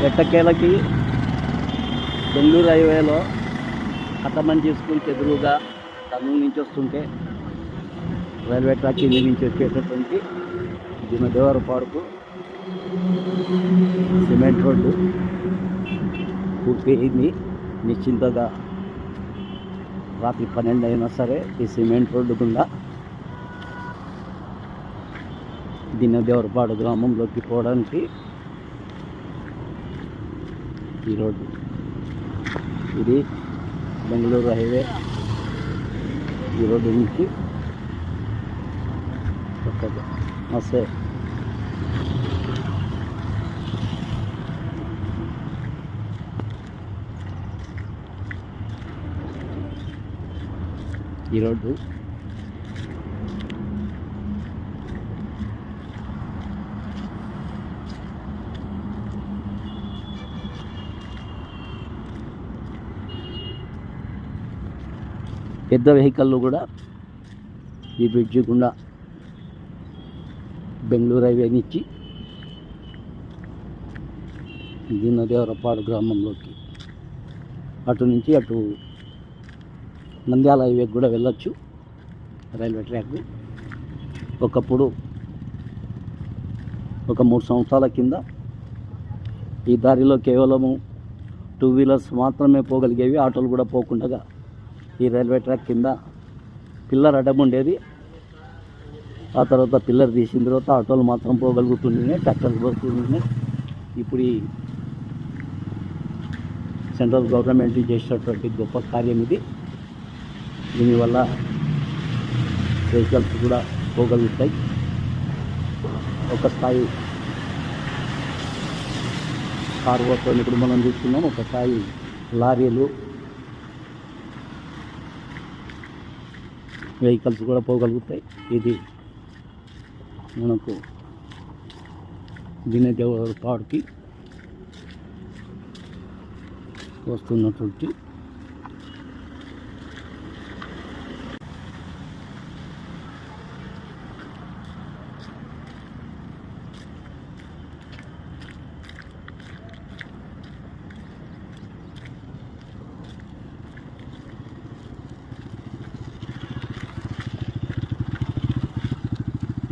ఎట్టకేలకి బెంగళూరు హైవేలో కట్టమంచి స్కూల్కి ఎదురుగా కర్నూలు నుంచి వస్తుంటే రైల్వే ట్రాక్ కింద నుంచి వచ్చేటటువంటి దినదేవరపాడుకు సిమెంట్ రోడ్డు పూర్తి అయింది. నిశ్చింతగా రాత్రి 12 అయినా సరే ఈ సిమెంట్ రోడ్డు గుండా దినదేవరపాడు గ్రామంలోకి పోవడానికి ఈ రోడ్డు ఇది బెంగళూరు హైవే. ఈ రోడ్డు నుంచి వస్తే ఈ రోడ్డు పెద్ద వెహికల్లు కూడా ఈ బ్రిడ్జి గుండా బెంగళూరు హైవే నుంచి దినదేవరపాడు గ్రామంలోకి అటు నుంచి అటు నంద్యాల హైవేకి కూడా వెళ్ళొచ్చు. రైల్వే ట్రాక్ ఒకప్పుడు ఒక 3 సంవత్సరాల కింద ఈ దారిలో కేవలము 2 వీలర్స్ మాత్రమే పోగలిగేవి, ఆటోలు కూడా పోకుండా ఈ రైల్వే ట్రాక్ కింద పిల్లర్ అడ్డం ఉండేది. ఆ తర్వాత పిల్లర్ తీసిన తర్వాత ఆటోలు మాత్రం పోగలుగుతున్నాయి, ట్రాక్టర్లు పోతున్నాయి. ఇప్పుడు ఈ సెంట్రల్ గవర్నమెంట్ చేసినటువంటి గొప్ప కార్యం ఇది. దీనివల్ల వెహికల్స్ కూడా పోగలుగుతాయి. ఒక స్థాయి కార్గోతో ఇప్పుడు మనం చూస్తున్నాం, ఒక స్థాయి లారీలు వెహికల్స్ కూడా పోగలుగుతాయి. ఇది మనకు దినదేవరపాడుకి వస్తున్నటువంటి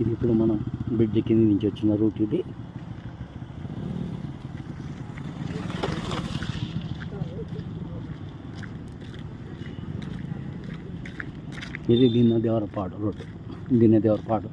ఇది. ఇప్పుడు మనం బ్రిడ్జ్ కింద నుంచి వచ్చిన రూట్ ఇది. ఇది దినదేవరపాడు రోడ్డు. దినదేవరపాడు